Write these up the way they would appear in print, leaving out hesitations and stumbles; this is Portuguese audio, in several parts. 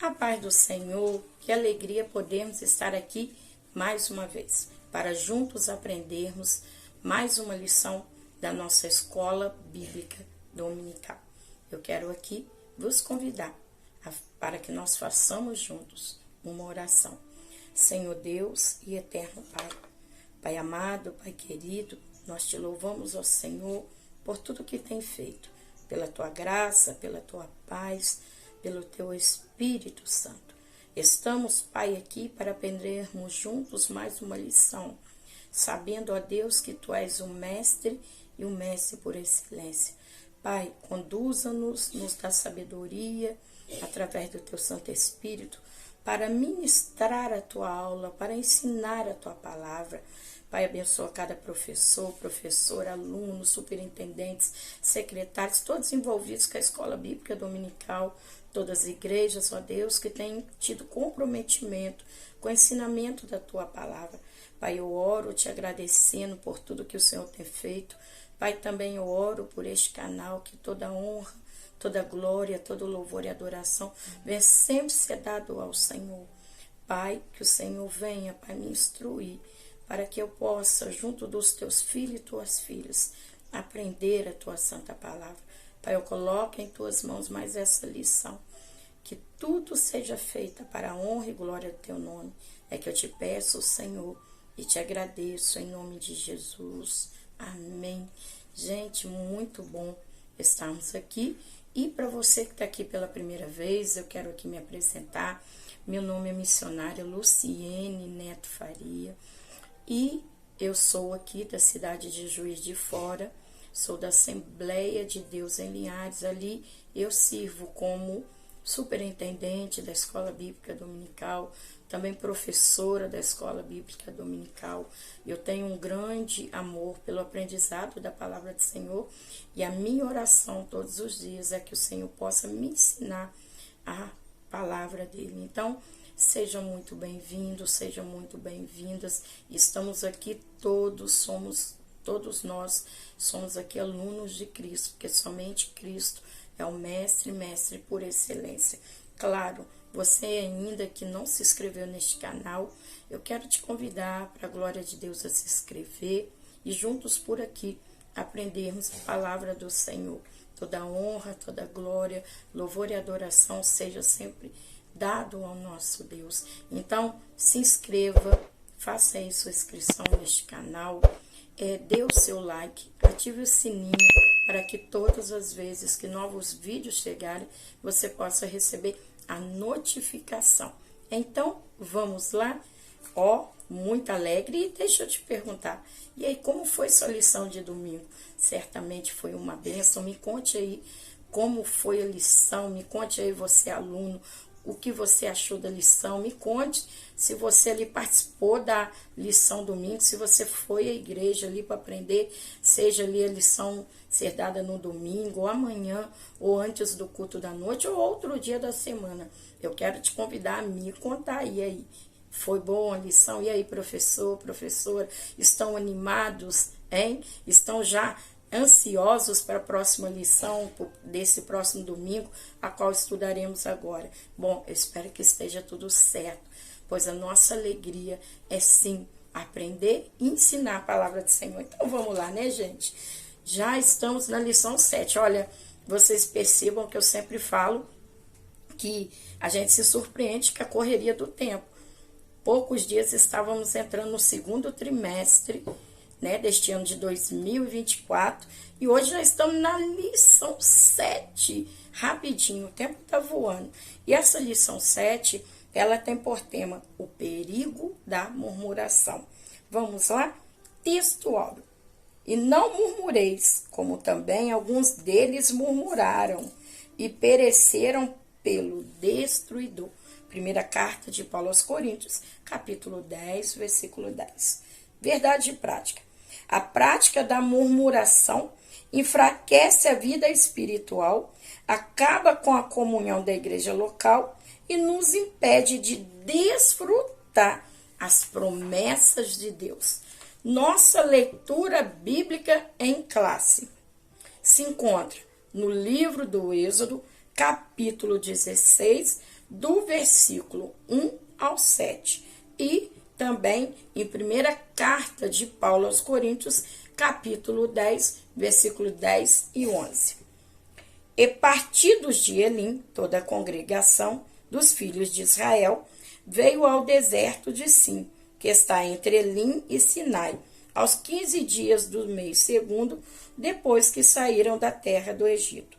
A paz do Senhor, que alegria podermos estar aqui mais uma vez, para juntos aprendermos mais uma lição da nossa escola bíblica dominical. Eu quero aqui vos convidar para que nós façamos juntos uma oração. Senhor Deus e eterno Pai, Pai amado, Pai querido, nós te louvamos, ó Senhor, por tudo que tem feito, pela tua graça, pela tua paz, pelo teu Espírito Santo. Estamos, Pai, aqui para aprendermos juntos mais uma lição, sabendo, ó Deus, que tu és o mestre e o mestre por excelência. Pai, conduza-nos, nos dá sabedoria através do teu Santo Espírito para ministrar a tua aula, para ensinar a tua palavra. Pai, abençoa cada professor, professora, aluno, superintendentes, secretários, todos envolvidos com a escola bíblica dominical, todas as igrejas, ó Deus, que têm tido comprometimento com o ensinamento da tua palavra. Pai, eu oro te agradecendo por tudo que o Senhor tem feito. Pai, também eu oro por este canal, que toda honra, toda glória, todo louvor e adoração venha sempre ser dado ao Senhor. Pai, que o Senhor venha, Pai, me instruir, para que eu possa, junto dos teus filhos e tuas filhas, aprender a tua santa palavra. Pai, eu coloco em tuas mãos mais essa lição, que tudo seja feito para a honra e glória do teu nome. É que eu te peço, Senhor, e te agradeço em nome de Jesus. Amém. Gente, muito bom estarmos aqui. E para você que está aqui pela primeira vez, eu quero aqui me apresentar. Meu nome é missionária Luciene Neto Faria. E eu sou aqui da cidade de Juiz de Fora, sou da Assembleia de Deus em Linhares. Ali eu sirvo como superintendente da Escola Bíblica Dominical, também professora da Escola Bíblica Dominical. Eu tenho um grande amor pelo aprendizado da Palavra do Senhor e a minha oração todos os dias é que o Senhor possa me ensinar a Palavra dele. Então, sejam muito bem-vindos, sejam muito bem-vindas. Estamos aqui todos nós somos aqui alunos de Cristo, porque somente Cristo é o mestre por excelência. Claro, você ainda que não se inscreveu neste canal, eu quero te convidar para a glória de Deus a se inscrever e juntos por aqui aprendermos a palavra do Senhor. Toda honra, toda glória, louvor e adoração seja sempre dado ao nosso Deus. Então, se inscreva, faça aí sua inscrição neste canal, dê o seu like, ative o sininho para que todas as vezes que novos vídeos chegarem, você possa receber a notificação. Então, vamos lá? Muito alegre. E deixa eu te perguntar, e aí, como foi sua lição de domingo? Certamente foi uma bênção. Me conte aí como foi a lição, me conte aí você, aluno, o que você achou da lição. Me conte se você ali participou da lição domingo, se você foi à igreja ali para aprender, seja ali a lição ser dada no domingo, ou amanhã, ou antes do culto da noite, ou outro dia da semana. Eu quero te convidar a me contar. E aí, foi boa a lição? E aí, professor, professora, estão animados, hein? Estão já ansiosos para a próxima lição desse próximo domingo, a qual estudaremos agora? Bom, eu espero que esteja tudo certo, pois a nossa alegria é sim aprender e ensinar a palavra do Senhor. Então vamos lá, né, gente? Já estamos na lição 7. Olha, vocês percebam que eu sempre falo que a gente se surpreende com a correria do tempo. Poucos dias estávamos entrando no segundo trimestre, né, deste ano de 2024, e hoje nós estamos na lição 7, rapidinho, o tempo está voando. E essa lição 7, ela tem por tema o perigo da murmuração. Vamos lá? Texto áureo. E não murmureis, como também alguns deles murmuraram, e pereceram pelo destruidor. Primeira carta de Paulo aos Coríntios, capítulo 10, versículo 10. Verdade e prática. A prática da murmuração enfraquece a vida espiritual, acaba com a comunhão da igreja local e nos impede de desfrutar as promessas de Deus. Nossa leitura bíblica em classe se encontra no livro do Êxodo, capítulo 16, do versículo 1 ao 7. E também em primeira carta de Paulo aos Coríntios, capítulo 10, versículo 10 e 11. E partidos de Elim, toda a congregação dos filhos de Israel, veio ao deserto de Sim, que está entre Elim e Sinai, aos 15 dias do mês segundo, depois que saíram da terra do Egito.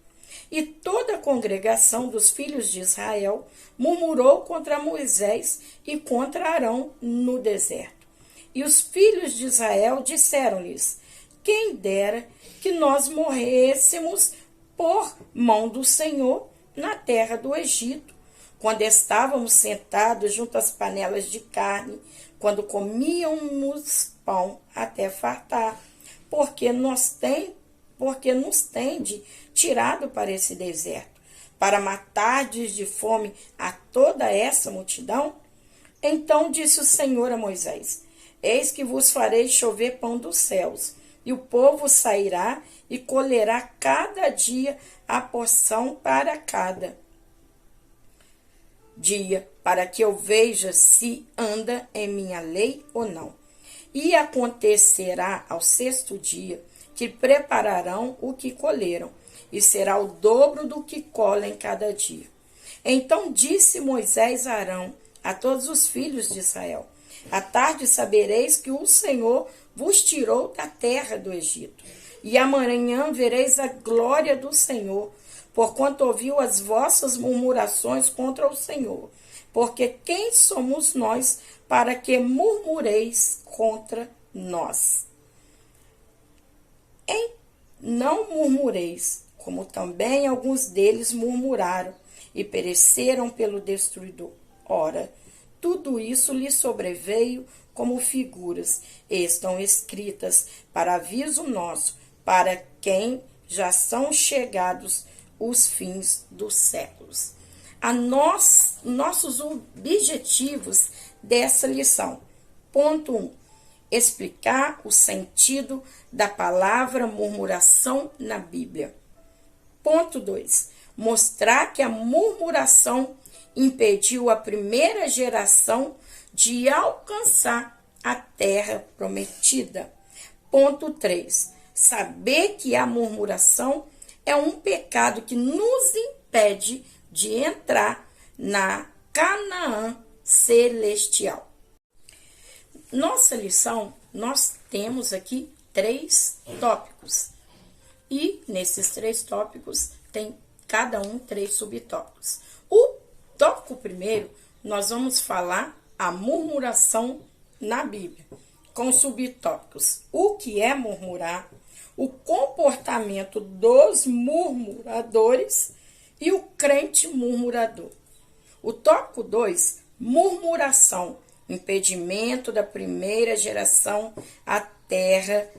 E toda a congregação dos filhos de Israel murmurou contra Moisés e contra Arão no deserto. E os filhos de Israel disseram-lhes: quem dera que nós morrêssemos por mão do Senhor na terra do Egito, quando estávamos sentados junto às panelas de carne, quando comíamos pão até fartar, porque nos tende tirado para esse deserto, para matardes de fome a toda essa multidão? Então disse o Senhor a Moisés: eis que vos farei chover pão dos céus, e o povo sairá e colherá cada dia a porção para cada dia, para que eu veja se anda em minha lei ou não. E acontecerá ao sexto dia que prepararão o que colheram, e será o dobro do que colhem cada dia. Então disse Moisés a Arão, a todos os filhos de Israel: à tarde sabereis que o Senhor vos tirou da terra do Egito, e amanhã vereis a glória do Senhor, porquanto ouviu as vossas murmurações contra o Senhor. Porque quem somos nós para que murmureis contra nós? Não murmureis, como também alguns deles murmuraram e pereceram pelo destruidor. Ora, tudo isso lhe sobreveio como figuras, e estão escritas para aviso nosso, para quem já são chegados os fins dos séculos. Nossos objetivos dessa lição. Ponto 1. Explicar o sentido da palavra murmuração na Bíblia. Ponto 2. Mostrar que a murmuração impediu a primeira geração de alcançar a terra prometida. Ponto 3. Saber que a murmuração é um pecado que nos impede de entrar na Canaã celestial. Nossa lição, nós temos aqui 3 tópicos. E nesses 3 tópicos tem cada um 3 subtópicos. O tópico primeiro, nós vamos falar a murmuração na Bíblia, com subtópicos: o que é murmurar, o comportamento dos murmuradores e o crente murmurador. O tópico 2, murmuração, impedimento da primeira geração à terra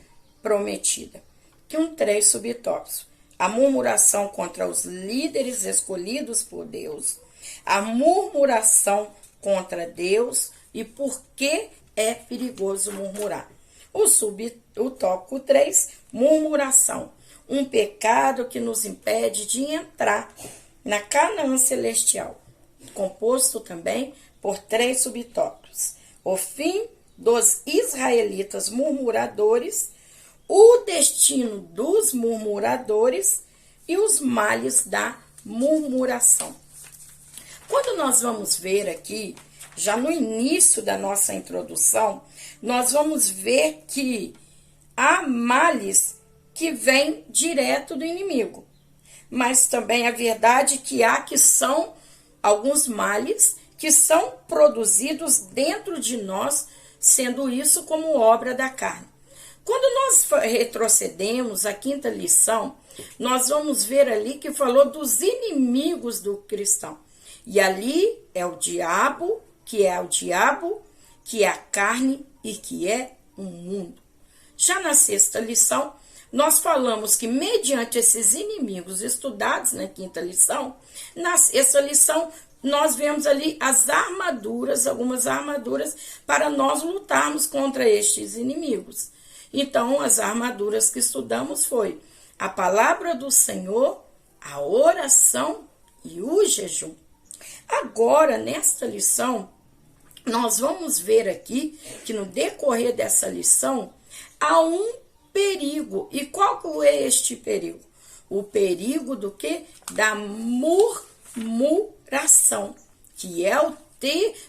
prometida. Que 3 subtópicos: a murmuração contra os líderes escolhidos por Deus, a murmuração contra Deus e por que é perigoso murmurar. O tópico 3, murmuração, um pecado que nos impede de entrar na Canaã celestial, composto também por 3 subtópicos: o fim dos israelitas murmuradores, o destino dos murmuradores e os males da murmuração. Quando nós vamos ver aqui, já no início da nossa introdução, nós vamos ver que há males que vêm direto do inimigo. Mas também a verdade que são alguns males que são produzidos dentro de nós, sendo isso como obra da carne. Quando nós retrocedemos à 5ª lição, nós vamos ver ali que falou dos inimigos do cristão. E ali é o diabo, que é a carne e que é o mundo. Já na 6ª lição, nós falamos que mediante esses inimigos estudados na 5ª lição, na 6ª lição, nós vemos ali as armaduras, algumas armaduras, para nós lutarmos contra estes inimigos. Então, as armaduras que estudamos foi a palavra do Senhor, a oração e o jejum. agora, nesta lição, nós vamos ver aqui que no decorrer dessa lição há um perigo. E qual é este perigo? O perigo do quê? Da murmuração, que é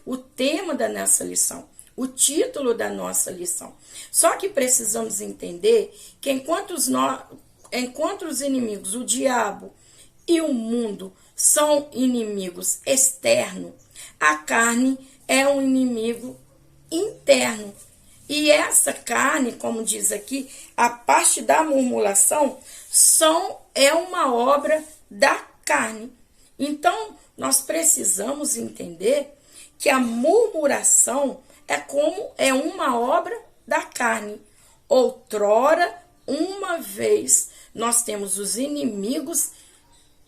o tema da nossa lição, o título da nossa lição. Só que precisamos entender que enquanto os inimigos, o diabo e o mundo, são inimigos externos, a carne é um inimigo interno. E essa carne, como diz aqui, a parte da murmuração é uma obra da carne. Então, nós precisamos entender que a murmuração é uma obra da carne. Outrora, uma vez, nós temos os inimigos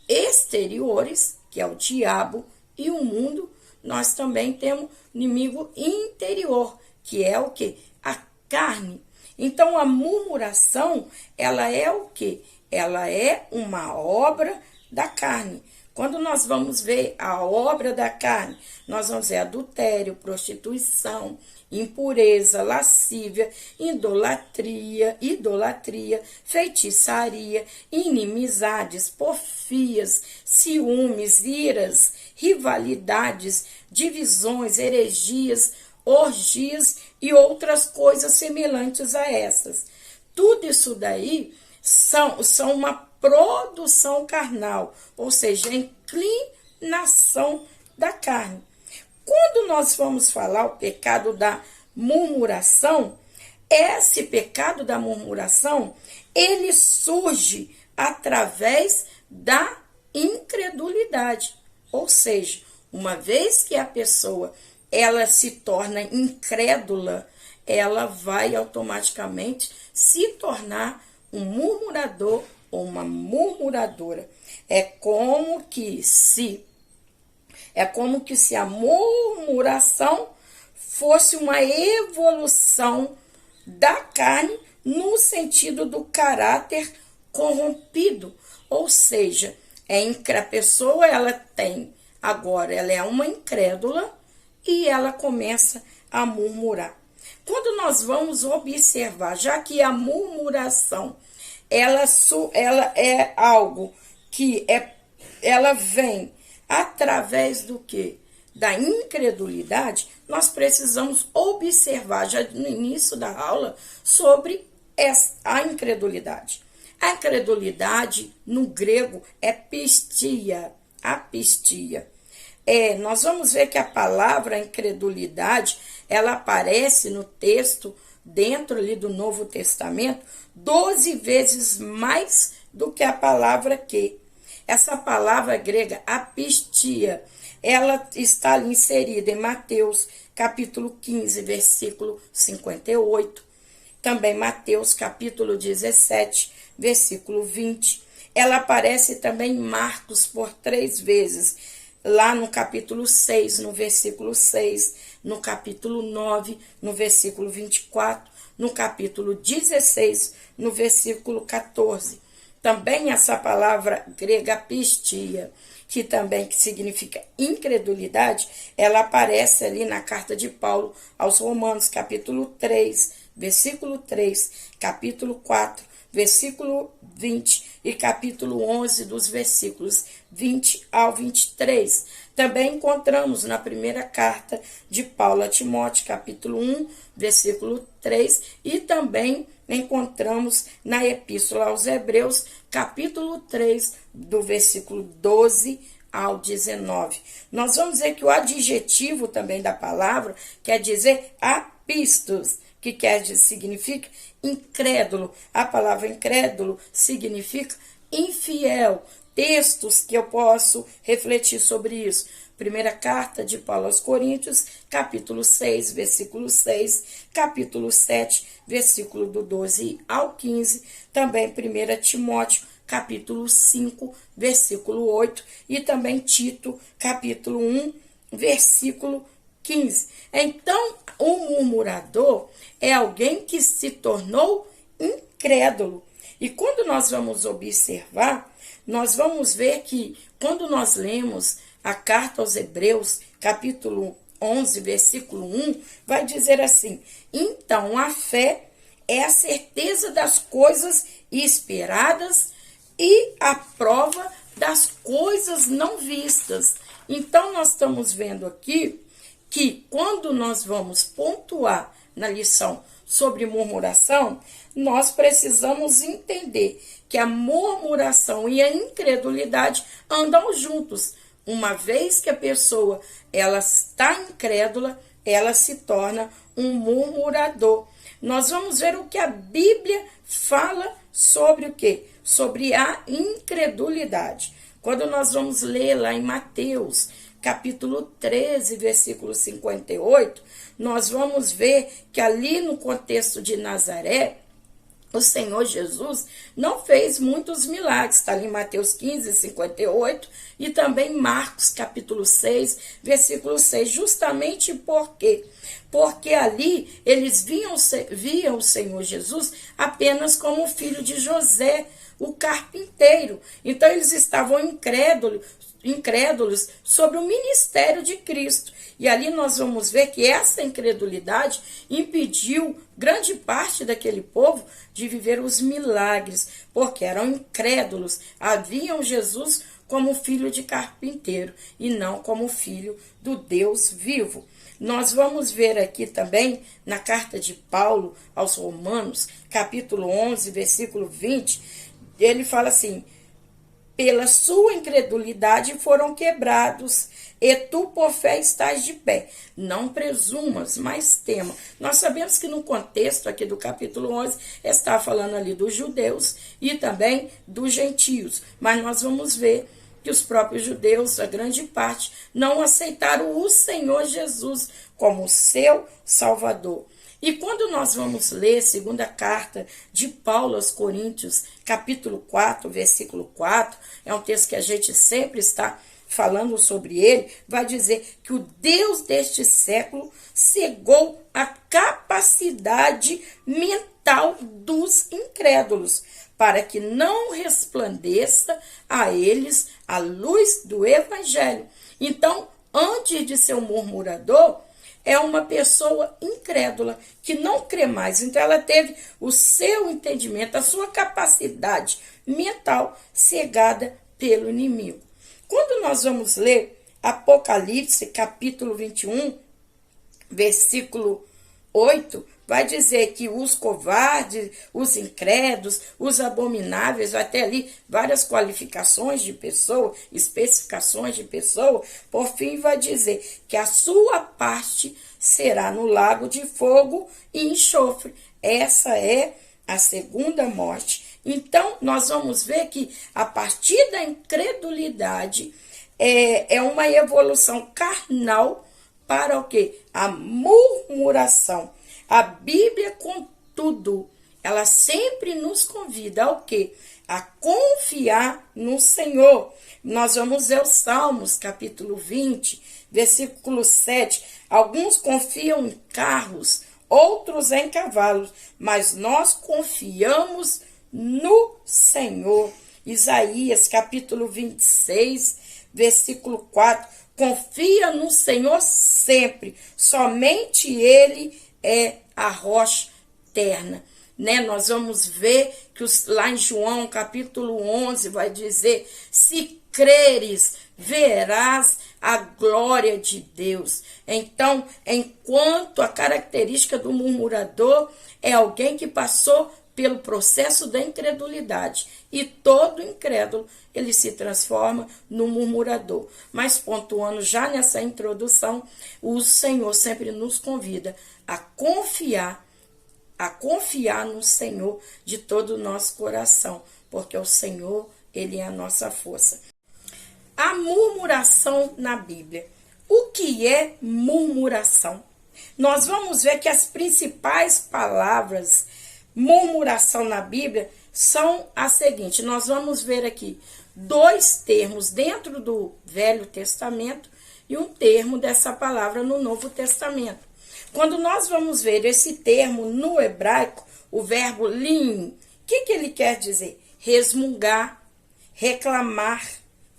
exteriores, que é o diabo e o mundo. Nós também temos inimigo interior, que é o quê? A carne. Então, a murmuração, ela é o quê? Ela é uma obra da carne. Quando nós vamos ver a obra da carne, nós vamos ver adultério, prostituição, impureza, lascívia, idolatria, feitiçaria, inimizades, porfias, ciúmes, iras, rivalidades, divisões, heresias, orgias e outras coisas semelhantes a essas. Tudo isso daí são uma produção carnal, ou seja, a inclinação da carne. Quando nós vamos falar o pecado da murmuração, esse pecado da murmuração, ele surge através da incredulidade. Ou seja, uma vez que a pessoa ela se torna incrédula, ela vai automaticamente se tornar um murmurador ou uma murmuradora. É como que se a murmuração fosse uma evolução da carne no sentido do caráter corrompido. Ou seja, a pessoa ela é uma incrédula e ela começa a murmurar. Quando nós vamos observar, já que a murmuração ela é algo que ela vem através do quê? Da incredulidade, nós precisamos observar já no início da aula sobre a incredulidade. A incredulidade no grego é pistia, apistia. Nós vamos ver que a palavra incredulidade, ela aparece no texto, dentro ali do Novo Testamento, 12 vezes mais do que a palavra que. Essa palavra grega, apistia, ela está ali inserida em Mateus, capítulo 15, versículo 58. Também Mateus, capítulo 17, versículo 20. Ela aparece também em Marcos por 3 vezes. Lá no capítulo 6, no versículo 6, no capítulo 9, no versículo 24, no capítulo 16, no versículo 14. Também essa palavra grega pistia, que significa incredulidade, ela aparece ali na carta de Paulo aos Romanos, capítulo 3, versículo 3, capítulo 4, versículo 20 e capítulo 11, dos versículos 20 ao 23. Também encontramos na primeira carta de Paulo a Timóteo, capítulo 1, versículo 3, e também encontramos na Epístola aos Hebreus, capítulo 3, do versículo 12 ao 19. Nós vamos ver que o adjetivo também da palavra quer dizer apistos, que significa incrédulo. A palavra incrédulo significa infiel. Textos que eu posso refletir sobre isso. Primeira carta de Paulo aos Coríntios, capítulo 6, versículo 6, capítulo 7, versículo do 12 ao 15, também 1 Timóteo, capítulo 5, versículo 8, e também Tito, capítulo 1, versículo 15. Então, o murmurador é alguém que se tornou incrédulo. E quando nós vamos observar, nós vamos ver que quando nós lemos a carta aos Hebreus, capítulo 11, versículo 1, vai dizer assim: então a fé é a certeza das coisas esperadas e a prova das coisas não vistas. Então, nós estamos vendo aqui que quando nós vamos pontuar na lição sobre murmuração, nós precisamos entender que a murmuração e a incredulidade andam juntos. Uma vez que a pessoa ela está incrédula, ela se torna um murmurador. Nós vamos ver o que a Bíblia fala sobre o quê? Sobre a incredulidade. Quando nós vamos ler lá em Mateus, capítulo 13, versículo 58, nós vamos ver que ali no contexto de Nazaré, o Senhor Jesus não fez muitos milagres. Está ali em Mateus 15, 58 e também Marcos, capítulo 6, versículo 6. Justamente por quê? Porque ali eles viam o Senhor Jesus apenas como filho de José, o carpinteiro. Então eles estavam incrédulos sobre o ministério de Cristo. E ali nós vamos ver que essa incredulidade impediu grande parte daquele povo de viver os milagres, porque eram incrédulos, haviam Jesus como filho de carpinteiro e não como filho do Deus vivo. Nós vamos ver aqui também na carta de Paulo aos Romanos, capítulo 11, versículo 20, ele fala assim: pela sua incredulidade foram quebrados, e tu por fé estás de pé. Não presumas, mas tema. Nós sabemos que no contexto aqui do capítulo 11, está falando ali dos judeus e também dos gentios. Mas nós vamos ver que os próprios judeus, a grande parte, não aceitaram o Senhor Jesus como seu Salvador. E quando nós vamos ler segunda carta de Paulo aos Coríntios, capítulo 4, versículo 4, é um texto que a gente sempre está falando sobre ele, vai dizer que o Deus deste século cegou a capacidade mental dos incrédulos, para que não resplandeça a eles a luz do Evangelho. Então, antes de ser um murmurador, é uma pessoa incrédula, que não crê mais. Então, ela teve o seu entendimento, a sua capacidade mental cegada pelo inimigo. Quando nós vamos ler Apocalipse, capítulo 21, versículo 8, vai dizer que os covardes, os incrédulos, os abomináveis, vai ter ali várias qualificações de pessoa, especificações de pessoa. Por fim, vai dizer que a sua parte será no lago de fogo e enxofre. Essa é a segunda morte. Então, nós vamos ver que a partir da incredulidade é uma evolução carnal para o quê? A murmuração. A Bíblia, contudo, ela sempre nos convida ao quê? A confiar no Senhor. Nós vamos ver os Salmos, capítulo 20, versículo 7. Alguns confiam em carros, outros em cavalos, mas nós confiamos no Senhor. Isaías, capítulo 26, versículo 4. Confia no Senhor sempre, somente Ele é a rocha eterna. Nós vamos ver que lá em João, capítulo 11, vai dizer: se creres, verás a glória de Deus. Então, enquanto a característica do murmurador é alguém que passou pelo processo da incredulidade, e todo incrédulo ele se transforma no murmurador. Mas pontuando já nessa introdução, o Senhor sempre nos convida a confiar no Senhor de todo o nosso coração, porque o Senhor, Ele é a nossa força. A murmuração na Bíblia. O que é murmuração? Nós vamos ver que as principais palavras murmuração na Bíblia são as seguintes. Nós vamos ver aqui 2 termos dentro do Velho Testamento e um termo dessa palavra no Novo Testamento. Quando nós vamos ver esse termo no hebraico, o verbo lim, o que ele quer dizer? Resmungar, reclamar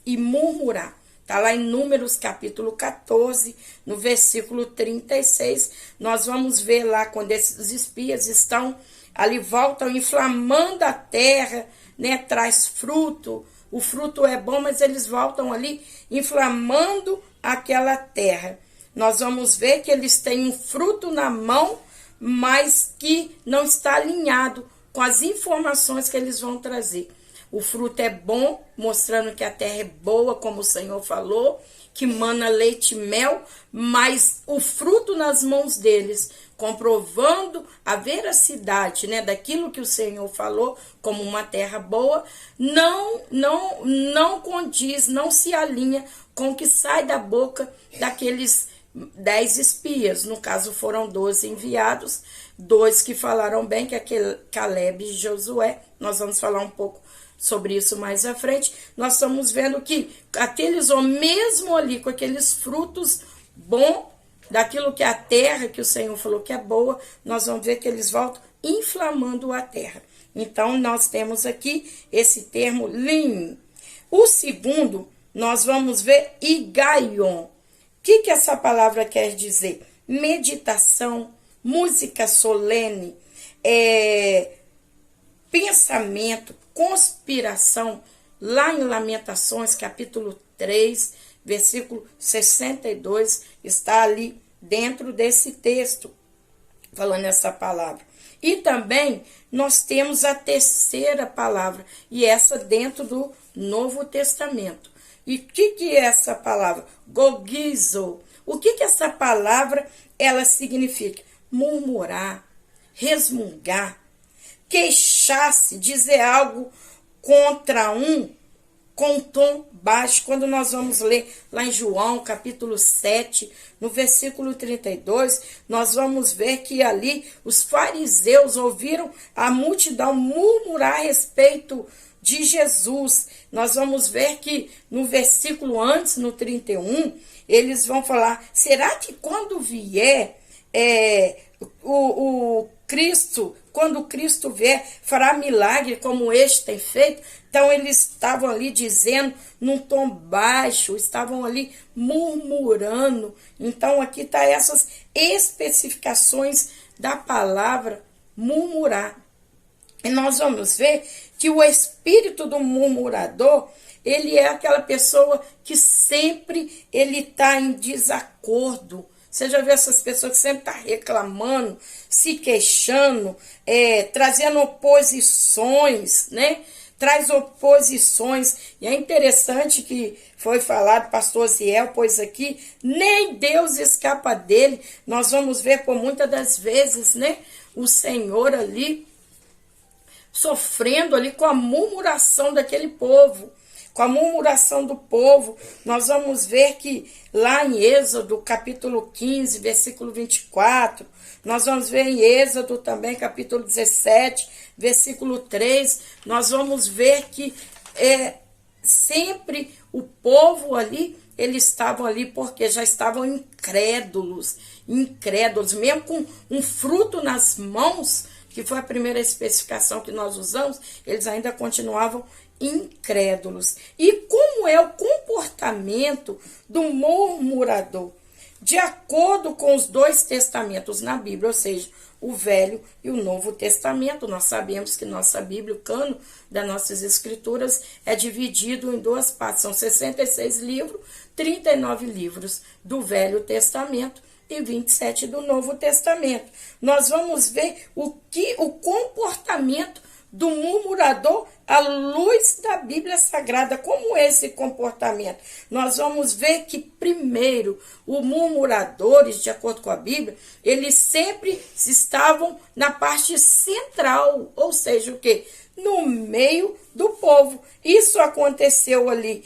e murmurar. Está lá em Números capítulo 14, no versículo 36. Nós vamos ver lá quando esses espias estão ali, voltam inflamando a terra, né? Traz fruto. O fruto é bom, mas eles voltam ali inflamando aquela terra. Nós vamos ver que eles têm um fruto na mão, mas que não está alinhado com as informações que eles vão trazer. O fruto é bom, mostrando que a terra é boa, como o Senhor falou, que mana leite e mel, mas o fruto nas mãos deles, comprovando a veracidade, né, daquilo que o Senhor falou como uma terra boa, não condiz, não se alinha com o que sai da boca daqueles 10 espias. No caso, foram 12 enviados, 2 que falaram bem, que é Caleb e Josué. Nós vamos falar um pouco sobre isso mais à frente. Nós estamos vendo que aqueles homens, mesmo ali com aqueles frutos bons, daquilo que é a terra, que o Senhor falou que é boa, nós vamos ver que eles voltam inflamando a terra. Então, nós temos aqui esse termo lim. O segundo, nós vamos ver igaion. O que essa palavra quer dizer? Meditação, música solene, pensamento, conspiração. Lá em Lamentações, capítulo 3, versículo 62, está ali dentro desse texto, falando essa palavra. E também nós temos a terceira palavra, e essa dentro do Novo Testamento. E o que é essa palavra? Gogizo. O que essa palavra ela significa? Murmurar, resmungar, queixar-se, dizer algo contra um com tom baixo. Quando nós vamos ler lá em João, capítulo 7, no versículo 32, nós vamos ver que ali os fariseus ouviram a multidão murmurar a respeito de Jesus. Nós vamos ver que no versículo antes, no 31, eles vão falar, será que quando vier o Cristo, quando o Cristo vier, fará milagre como este tem feito? Então, eles estavam ali dizendo num tom baixo, estavam ali murmurando. Então, aqui está essas especificações da palavra murmurar. E nós vamos ver que o espírito do murmurador, ele é aquela pessoa que sempre ele está em desacordo. Você já viu essas pessoas que sempre estão reclamando, se queixando, trazendo oposições, né? Traz oposições. E é interessante que foi falado, pastor Ziel, pois aqui, nem Deus escapa dele. Nós vamos ver por muitas das vezes, né? O Senhor ali, sofrendo ali com a murmuração daquele povo. Com a murmuração do povo, nós vamos ver que lá em Êxodo, capítulo 15, versículo 24, nós vamos ver em Êxodo também, capítulo 17, versículo 3, nós vamos ver que sempre o povo ali, eles estavam ali porque já estavam incrédulos, mesmo com um fruto nas mãos, que foi a primeira especificação que nós usamos, eles ainda continuavam incrédulos. E como é o comportamento do murmurador? De acordo com os 2 testamentos na Bíblia, ou seja, o Velho e o Novo Testamento, nós sabemos que nossa Bíblia, o cano das nossas escrituras, é dividido em 2 partes. São 66 livros, 39 livros do Velho Testamento e 27 do Novo Testamento. Nós vamos ver o comportamento do murmurador à luz da Bíblia Sagrada. Como é esse comportamento? Nós vamos ver que, primeiro, os murmuradores, de acordo com a Bíblia, eles sempre estavam na parte central, ou seja, o quê? No meio do povo. Isso aconteceu ali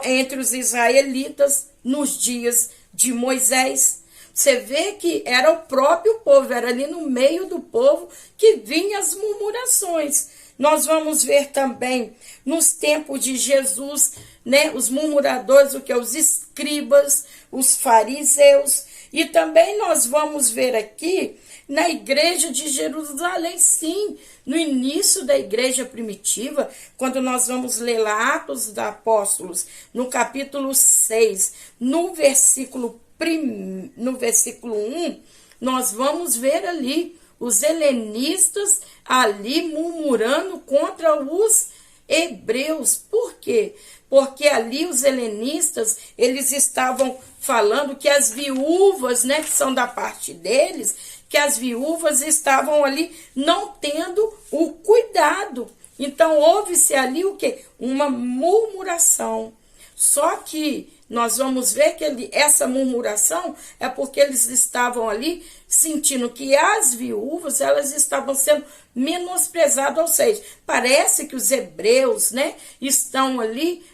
entre os israelitas nos dias de Moisés. Você vê que era o próprio povo, era ali no meio do povo que vinham as murmurações. Nós vamos ver também nos tempos de Jesus, né, os murmuradores, o que? Os escribas, os fariseus, E também nós vamos ver aqui na igreja de Jerusalém, sim, no início da igreja primitiva, quando nós vamos ler lá Atos dos Apóstolos, no capítulo 6, no versículo 1, nós vamos ver ali os helenistas ali murmurando contra os hebreus. Por quê? Porque ali os helenistas, eles estavam falando que as viúvas, né, que são da parte deles, que as viúvas estavam ali não tendo o cuidado. Então, houve-se ali o quê? Uma murmuração. Só que nós vamos ver que essa murmuração é porque eles estavam ali sentindo que as viúvas, elas estavam sendo menosprezadas, ou seja, parece que os hebreus, né, estão ali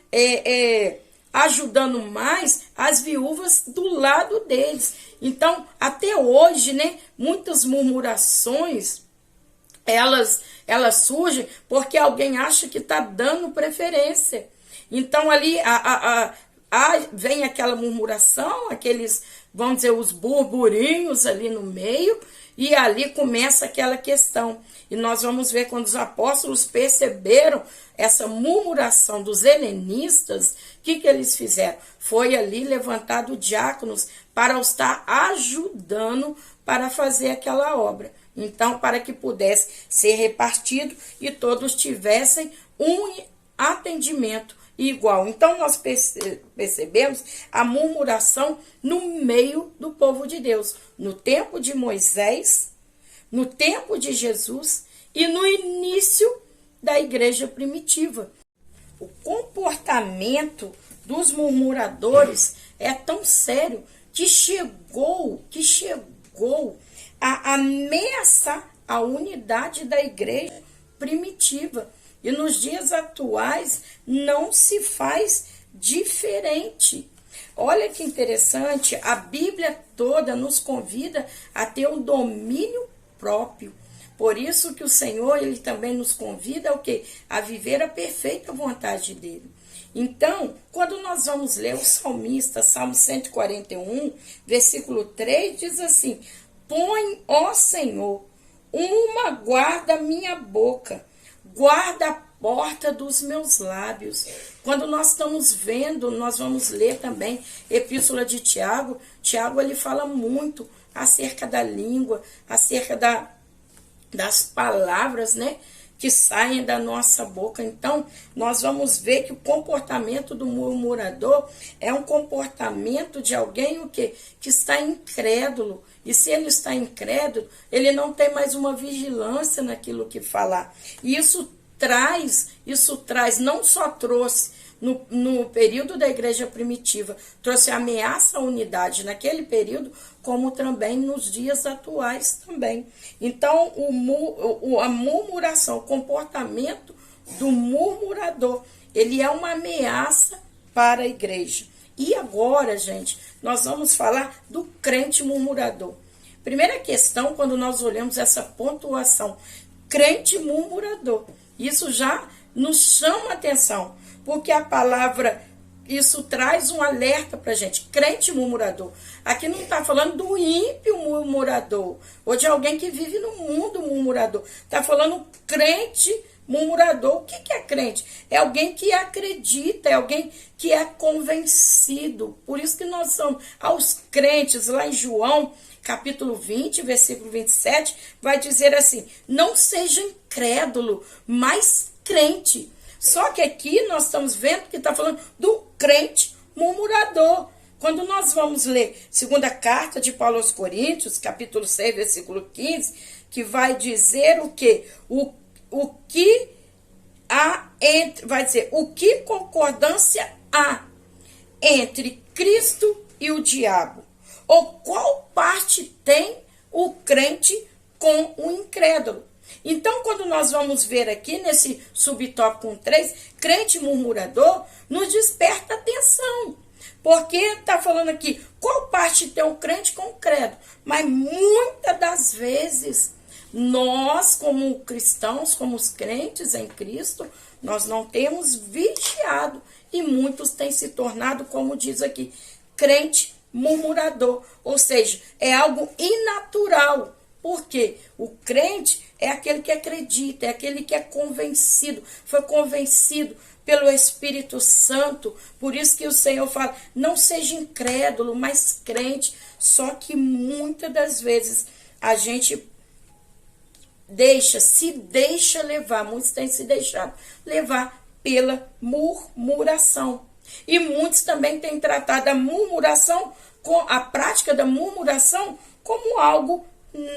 ajudando mais as viúvas do lado deles. Então, até hoje, né, muitas murmurações, elas surgem porque alguém acha que está dando preferência. Então, ali vem aquela murmuração, aqueles, vamos dizer, os burburinhos ali no meio, e ali começa aquela questão. E nós vamos ver quando os apóstolos perceberam essa murmuração dos helenistas, o que eles fizeram? Foi ali levantado diáconos para os estar ajudando para fazer aquela obra. Então, para que pudesse ser repartido e todos tivessem um atendimento igual. Então, nós percebemos a murmuração no meio do povo de Deus, no tempo de Moisés, no tempo de Jesus e no início da igreja primitiva. O comportamento dos murmuradores é tão sério que chegou a ameaçar a unidade da igreja primitiva. E nos dias atuais não se faz diferente. Olha que interessante, a Bíblia toda nos convida a ter um domínio próprio. Por isso que o Senhor, ele também nos convida ao quê? A viver a perfeita vontade dele. Então, quando nós vamos ler o salmista, Salmo 141, versículo 3, diz assim: põe, ó Senhor, uma guarda à minha boca, guarda a porta dos meus lábios. Quando nós estamos vendo, nós vamos ler também Epístola de Tiago. Tiago, ele fala muito acerca da língua, acerca das palavras, né, que saem da nossa boca. Então, nós vamos ver que o comportamento do murmurador é um comportamento de alguém o quê? Que está incrédulo. E se ele está incrédulo, ele não tem mais uma vigilância naquilo que falar. E isso traz, não só trouxe no período da igreja primitiva, trouxe ameaça à unidade naquele período, como também nos dias atuais também. Então, a murmuração, o comportamento do murmurador, ele é uma ameaça para a igreja. E agora, gente, nós vamos falar do crente murmurador. Primeira questão, quando nós olhamos essa pontuação, crente murmurador, isso já nos chama a atenção, porque a palavra, isso traz um alerta para a gente, crente murmurador. Aqui não está falando do ímpio murmurador, ou de alguém que vive no mundo murmurador. Está falando crente murmurador. O que é crente? É alguém que acredita, é alguém que é convencido. Por isso que nós somos aos crentes, lá em João, capítulo 20, versículo 27, vai dizer assim: não seja incrédulo, mas crente. Só que aqui nós estamos vendo que está falando do crente murmurador. Quando nós vamos ler segunda carta de Paulo aos Coríntios, capítulo 6, versículo 15, que vai dizer o quê? O que há entre, vai dizer, o que concordância há entre Cristo e o diabo? Ou qual parte tem o crente com o incrédulo? Então, quando nós vamos ver aqui nesse subtópico 3, crente murmurador, nos desperta atenção. Porque está falando aqui, qual parte tem o crente com o credo? Mas muitas das vezes, nós como cristãos, como os crentes em Cristo, nós não temos vigiado. E muitos têm se tornado, como diz aqui, crente murmurador, ou seja, é algo inatural. Porque o crente é aquele que acredita, é aquele que é convencido, foi convencido pelo Espírito Santo. Por isso que o Senhor fala, não seja incrédulo, mas crente. Só que muitas das vezes a gente se deixa levar, muitos têm se deixado levar pela murmuração. E muitos também têm tratado a murmuração, a prática da murmuração, como algo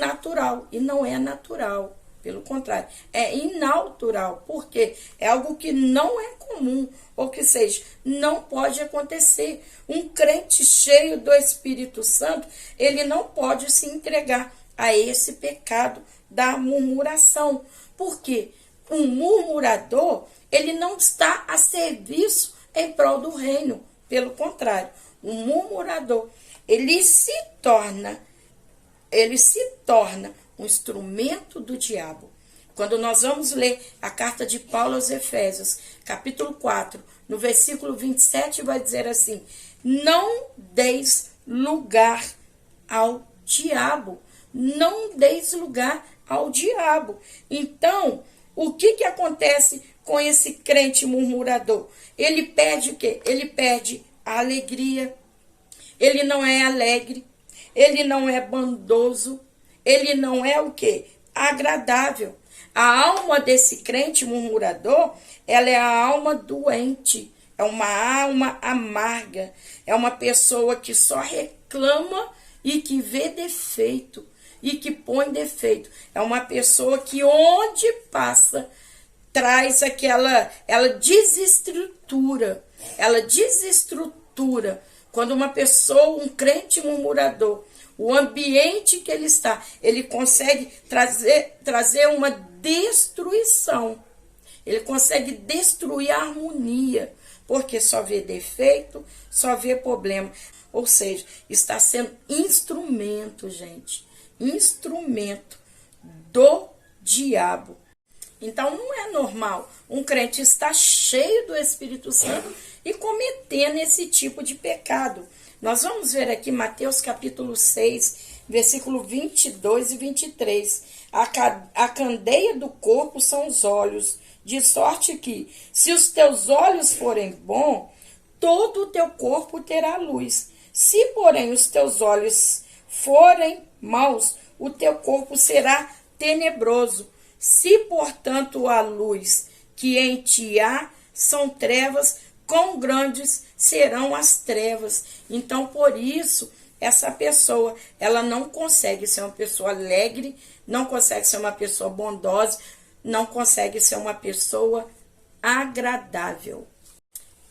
natural. E não é natural. Pelo contrário, é inatural, porque é algo que não é comum, ou que seja, não pode acontecer. Um crente cheio do Espírito Santo, ele não pode se entregar a esse pecado da murmuração, porque um murmurador, ele não está a serviço em prol do reino. Pelo contrário, um murmurador, ele se torna um instrumento do diabo. Quando nós vamos ler a carta de Paulo aos Efésios, capítulo 4, no versículo 27, vai dizer assim: não deis lugar ao diabo. Não deis lugar ao diabo. Então, o que acontece com esse crente murmurador? Ele perde o quê? Ele perde a alegria. Ele não é alegre. Ele não é bondoso. Ele não é o quê? Agradável. A alma desse crente murmurador, ela é a alma doente. É uma alma amarga. É uma pessoa que só reclama e que vê defeito. E que põe defeito. É uma pessoa que onde passa, traz ela desestrutura. Ela desestrutura. Quando uma pessoa, um crente murmurador, o ambiente que ele está, ele consegue trazer uma destruição. Ele consegue destruir a harmonia, porque só vê defeito, só vê problema. Ou seja, está sendo instrumento, gente. Instrumento do diabo. Então, não é normal um crente estar cheio do Espírito Santo e cometendo esse tipo de pecado. Nós vamos ver aqui Mateus capítulo 6, versículo 22 e 23. A candeia do corpo são os olhos, de sorte que, se os teus olhos forem bons, todo o teu corpo terá luz. Se, porém, os teus olhos forem maus, o teu corpo será tenebroso. Se, portanto, a luz que em ti há são trevas, quão grandes serão as trevas. Então, por isso, essa pessoa, ela não consegue ser uma pessoa alegre, não consegue ser uma pessoa bondosa, não consegue ser uma pessoa agradável.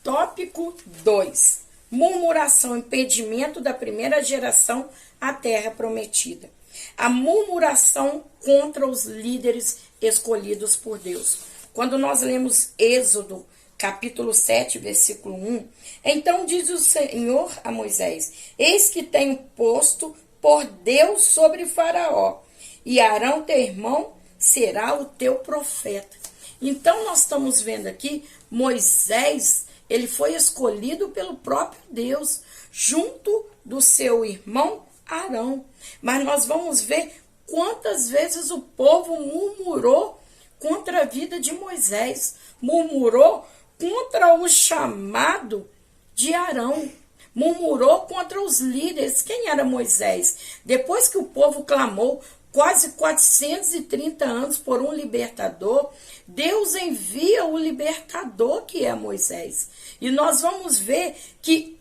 Tópico 2. Murmuração, impedimento da primeira geração à terra prometida. A murmuração contra os líderes escolhidos por Deus. Quando nós lemos Êxodo, capítulo 7, versículo 1, então diz o Senhor a Moisés: eis que tenho posto por Deus sobre Faraó, e Arão teu irmão será o teu profeta. Então nós estamos vendo aqui, Moisés, ele foi escolhido pelo próprio Deus, junto do seu irmão Arão. Mas nós vamos ver quantas vezes o povo murmurou contra a vida de Moisés, murmurou contra o chamado de Arão, murmurou contra os líderes. Quem era Moisés? Depois que o povo clamou quase 430 anos por um libertador, Deus envia o libertador, que é Moisés. E nós vamos ver que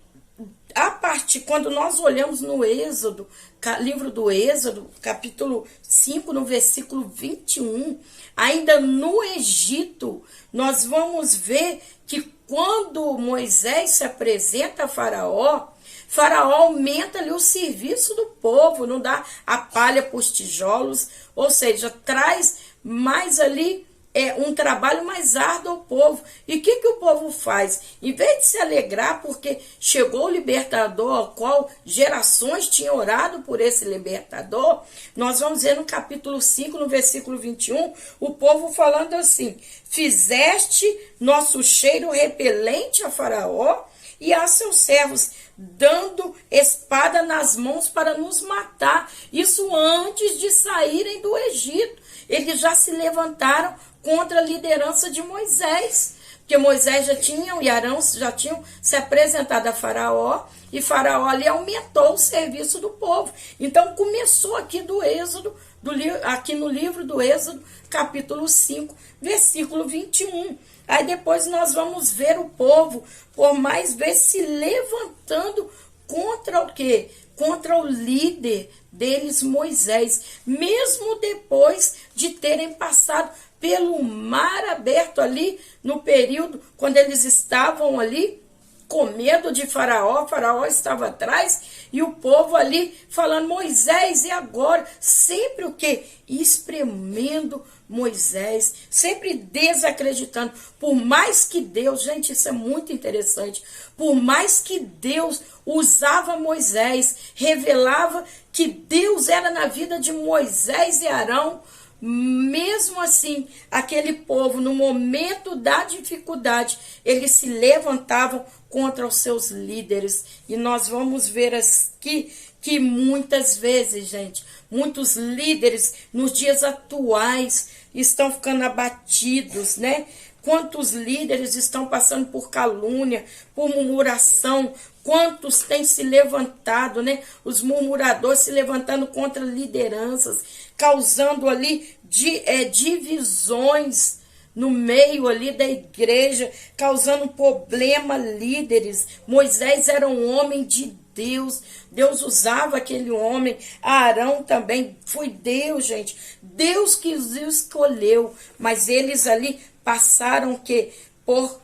quando nós olhamos no Êxodo, livro do Êxodo, capítulo 5, no versículo 21, ainda no Egito, nós vamos ver que quando Moisés se apresenta a Faraó, Faraó aumenta-lhe o serviço do povo, não dá a palha para os tijolos, ou seja, traz mais ali um trabalho mais árduo ao povo. E o que o povo faz? Em vez de se alegrar porque chegou o libertador, ao qual gerações tinham orado por esse libertador, nós vamos ver no capítulo 5, no versículo 21, o povo falando assim: fizeste nosso cheiro repelente a Faraó, e a seus servos, dando espada nas mãos para nos matar. Isso antes de saírem do Egito. Eles já se levantaram contra a liderança de Moisés, porque Moisés e Arão já tinham se apresentado a Faraó, e Faraó ali aumentou o serviço do povo. Então começou aqui do Êxodo, aqui no livro do Êxodo, capítulo 5, versículo 21. Aí depois nós vamos ver o povo, por mais vezes, se levantando contra o quê? Contra o líder deles, Moisés, mesmo depois de terem passado pelo mar aberto ali, no período quando eles estavam ali com medo de Faraó. Faraó estava atrás e o povo ali falando: Moisés, e agora? Sempre o quê? Espremendo Moisés, sempre desacreditando. Por mais que Deus, gente, isso é muito interessante, por mais que Deus usava Moisés, revelava que Deus era na vida de Moisés e Arão, mesmo assim, aquele povo, no momento da dificuldade, eles se levantavam contra os seus líderes. E nós vamos ver aqui que muitas vezes, gente, muitos líderes nos dias atuais estão ficando abatidos, né? Quantos líderes estão passando por calúnia, por murmuração, quantos têm se levantado, né? Os murmuradores se levantando contra lideranças, causando ali divisões no meio ali da igreja, causando problema líderes. Moisés era um homem de Deus, Deus usava aquele homem. Arão também, foi Deus, gente, Deus que os escolheu, mas eles ali passaram por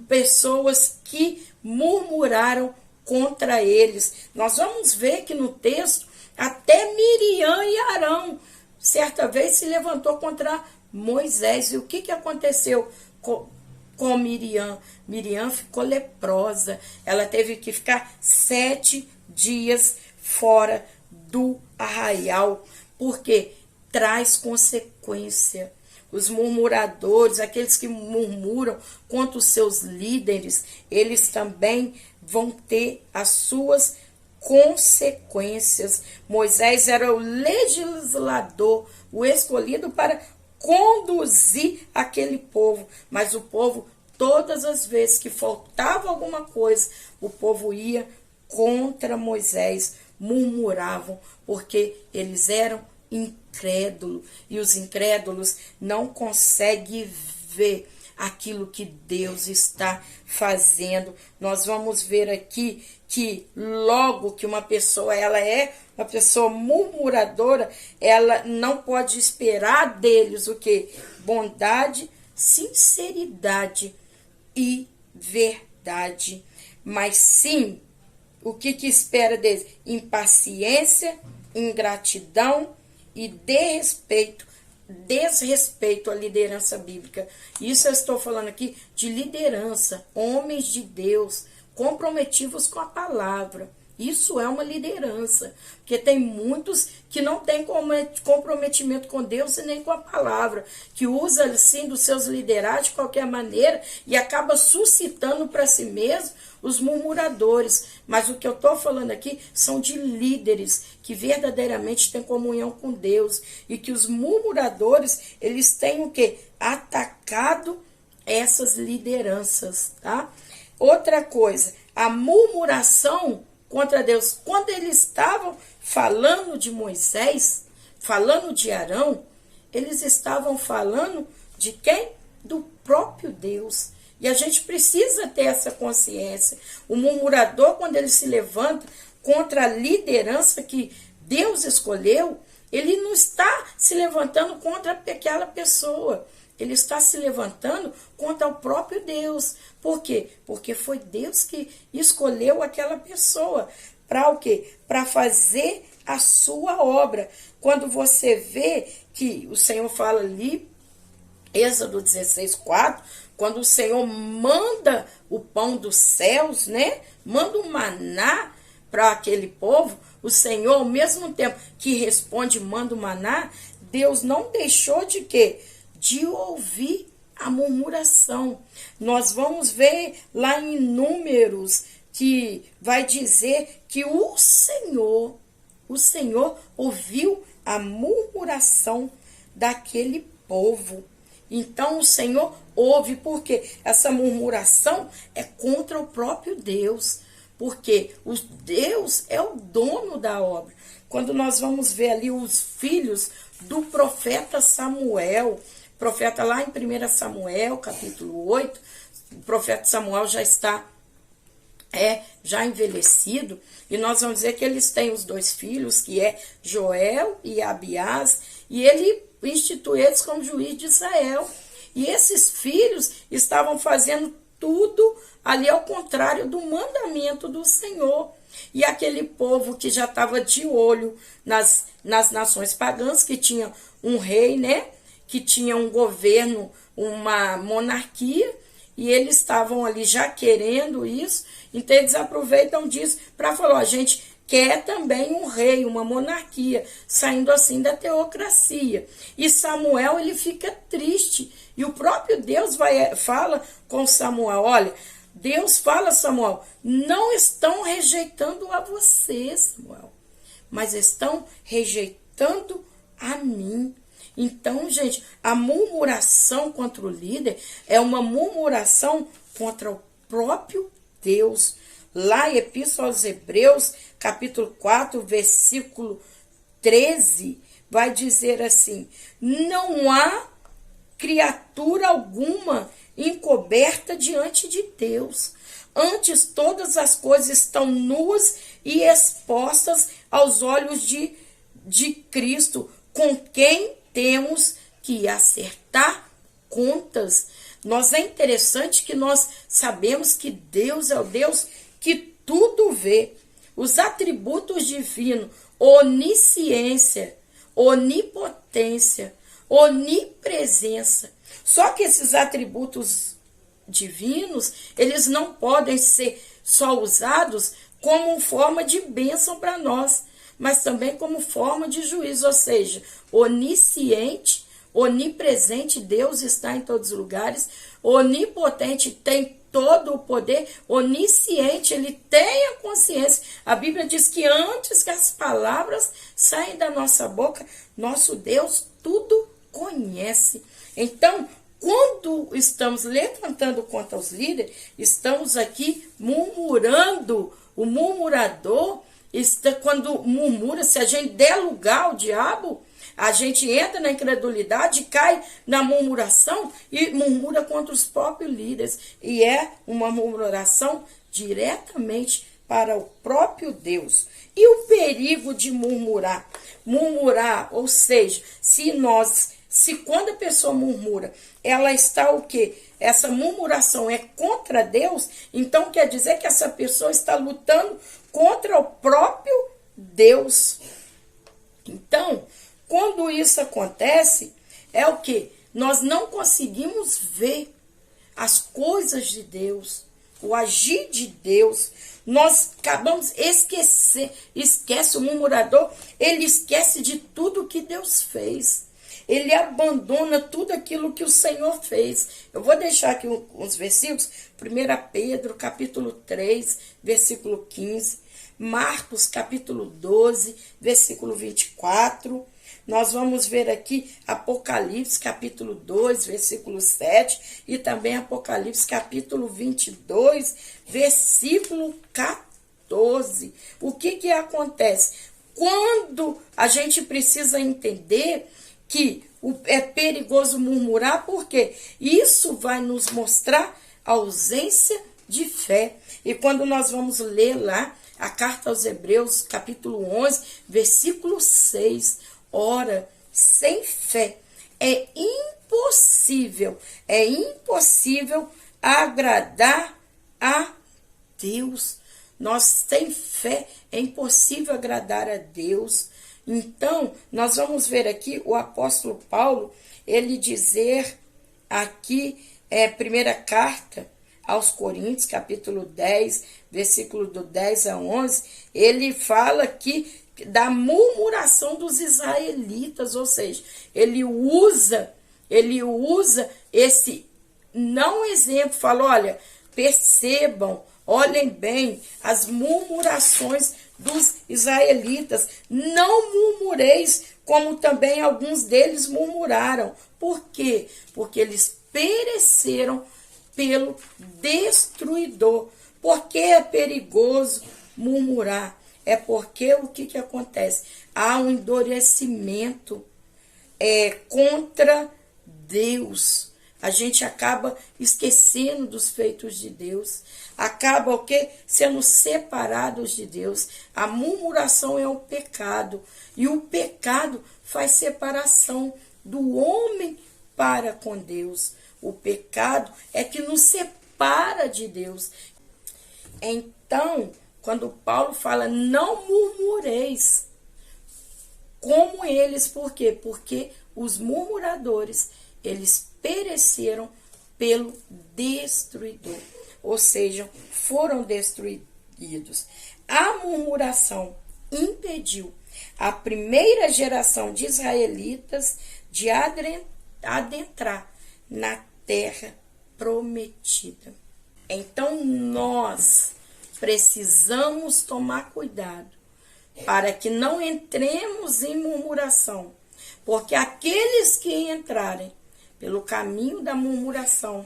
pessoas que murmuraram contra eles. Nós vamos ver que no texto, até Miriam e Arão, certa vez se levantou contra Moisés. E o que aconteceu com Miriam? Miriam ficou leprosa. Ela teve que ficar 7 dias fora do arraial, porque traz consequência. Os murmuradores, aqueles que murmuram contra os seus líderes, eles também vão ter as suas consequências. Moisés era o legislador, o escolhido para conduzir aquele povo, mas o povo, todas as vezes que faltava alguma coisa, o povo ia contra Moisés, murmuravam, porque eles eram incrédulos, e os incrédulos não conseguem ver aquilo que Deus está fazendo. Nós vamos ver aqui que logo que uma pessoa, ela é uma pessoa murmuradora, ela não pode esperar deles o que? Bondade, sinceridade e verdade. Mas sim, o que espera deles? Impaciência, ingratidão e desrespeito à liderança bíblica. Isso eu estou falando aqui de liderança, homens de Deus, comprometidos com a palavra. Isso é uma liderança, porque tem muitos que não têm comprometimento com Deus e nem com a palavra, que usa assim dos seus liderados de qualquer maneira e acaba suscitando para si mesmo os murmuradores. Mas o que eu estou falando aqui são de líderes que verdadeiramente têm comunhão com Deus, e que os murmuradores, eles têm o quê? Atacado essas lideranças, tá? Outra coisa, a murmuração contra Deus. Quando eles estavam falando de Moisés, falando de Arão, eles estavam falando de quem? Do próprio Deus. E a gente precisa ter essa consciência. O murmurador, quando ele se levanta contra a liderança que Deus escolheu, ele não está se levantando contra aquela pessoa. Ele está se levantando contra o próprio Deus. Por quê? Porque foi Deus que escolheu aquela pessoa. Para o quê? Para fazer a sua obra. Quando você vê que o Senhor fala ali, Êxodo 16:4, quando o Senhor manda o pão dos céus, né? Manda um maná para aquele povo, o Senhor, ao mesmo tempo que responde, manda o maná, Deus não deixou de quê? De ouvir a murmuração. Nós vamos ver lá em Números que vai dizer que o Senhor ouviu a murmuração daquele povo. Então o Senhor ouve, porque essa murmuração é contra o próprio Deus, porque o Deus é o dono da obra. Quando nós vamos ver ali os filhos do profeta Samuel, profeta lá em 1 Samuel, capítulo 8, o profeta Samuel já está já envelhecido, e nós vamos dizer que eles têm os 2 filhos, que é Joel e Abiás, e ele institui eles como juiz de Israel. E esses filhos estavam fazendo tudo ali ao contrário do mandamento do Senhor. E aquele povo que já estava de olho nas nações pagãs, que tinha um rei, né? Que tinha um governo, uma monarquia, e eles estavam ali já querendo isso, então eles aproveitam disso para falar, a gente quer também um rei, uma monarquia, saindo assim da teocracia. E Samuel, ele fica triste, e o próprio Deus fala com Samuel, olha, Deus fala, Samuel, não estão rejeitando a você, Samuel, mas estão rejeitando a mim. Então, gente, a murmuração contra o líder é uma murmuração contra o próprio Deus. Lá em Epístola aos Hebreus, capítulo 4, versículo 13, vai dizer assim, não há criatura alguma encoberta diante de Deus. Antes, todas as coisas estão nuas e expostas aos olhos de Cristo, com quem temos que acertar contas. É interessante que nós sabemos que Deus é o Deus que tudo vê. Os atributos divinos, onisciência, onipotência, onipresença. Só que esses atributos divinos, eles não podem ser só usados como forma de bênção para nós, mas também como forma de juízo, ou seja, onisciente, onipresente, Deus está em todos os lugares, onipotente, tem todo o poder, onisciente, ele tem a consciência. A Bíblia diz que antes que as palavras saem da nossa boca, nosso Deus tudo conhece. Então, quando estamos levantando contra os líderes, estamos aqui murmurando. O murmurador, quando murmura, se a gente der lugar ao diabo, a gente entra na incredulidade, cai na murmuração e murmura contra os próprios líderes. E é uma murmuração diretamente para o próprio Deus. E o perigo de murmurar? Murmurar, ou seja, se quando a pessoa murmura, ela está o quê? Essa murmuração é contra Deus, então quer dizer que essa pessoa está lutando contra o próprio Deus. Então, quando isso acontece, é o quê? Nós não conseguimos ver as coisas de Deus, o agir de Deus. Nós acabamos esquece o murmurador, ele esquece de tudo que Deus fez. Ele abandona tudo aquilo que o Senhor fez. Eu vou deixar aqui uns versículos. 1 Pedro, capítulo 3, versículo 15. Marcos, capítulo 12, versículo 24. Nós vamos ver aqui Apocalipse, capítulo 2, versículo 7. E também Apocalipse, capítulo 22, versículo 14. O que acontece? Quando a gente precisa entender que é perigoso murmurar, porque isso vai nos mostrar a ausência de fé. E quando nós vamos ler lá a carta aos Hebreus, capítulo 11, versículo 6, ora, sem fé é impossível agradar a Deus. Nós sem fé é impossível agradar a Deus. Então, nós vamos ver aqui o apóstolo Paulo, ele dizer aqui, primeira carta aos Coríntios, capítulo 10, versículo do 10 a 11, ele fala aqui da murmuração dos israelitas, ou seja, ele usa não exemplo, fala, olha, percebam, olhem bem as murmurações dos israelitas. Não murmureis, como também alguns deles murmuraram. Por quê? Porque eles pereceram pelo destruidor. Por que é perigoso murmurar? É porque o que acontece? Há um endurecimento contra Deus. A gente acaba esquecendo dos feitos de Deus. Acaba o quê? Sendo separados de Deus. A murmuração é um pecado. E o pecado faz separação do homem para com Deus. O pecado é que nos separa de Deus. Então, quando Paulo fala, não murmureis como eles, por quê? Porque os murmuradores, eles pereceram pelo destruidor, ou seja, foram destruídos. A murmuração impediu a primeira geração de israelitas de adentrar na terra prometida. Então nós precisamos tomar cuidado para que não entremos em murmuração, porque aqueles que entrarem pelo caminho da murmuração,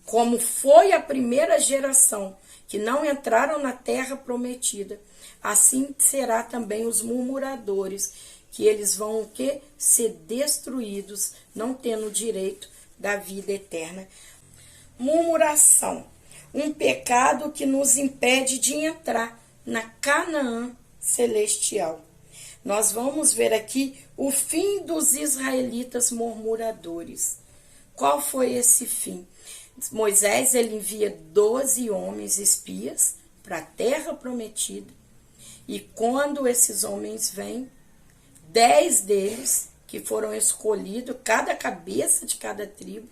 como foi a primeira geração que não entraram na terra prometida, assim será também os murmuradores, que eles vão o quê? Ser destruídos, não tendo o direito da vida eterna. Murmuração, um pecado que nos impede de entrar na Canaã celestial. Nós vamos ver aqui o fim dos israelitas murmuradores. Qual foi esse fim? Moisés, ele envia 12 homens espias para a terra prometida. E quando esses homens vêm, 10 deles, que foram escolhidos, cada cabeça de cada tribo,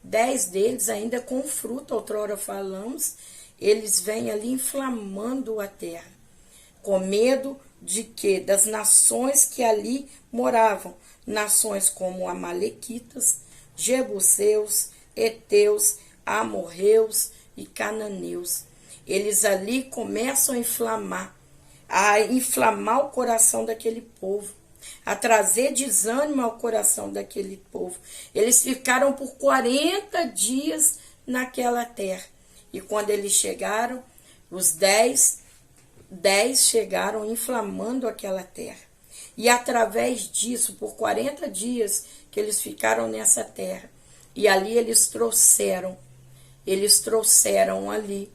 10 deles ainda com fruto, outrora falamos, eles vêm ali inflamando a terra, com medo de que das nações que ali moravam, nações como amalequitas, jebuseus, heteus, amorreus e cananeus. Eles ali começam a inflamar o coração daquele povo, a trazer desânimo ao coração daquele povo. Eles ficaram por 40 dias naquela terra. E quando eles chegaram, os 10 chegaram inflamando aquela terra. E através disso, por 40 dias que eles ficaram nessa terra, e ali eles trouxeram ali,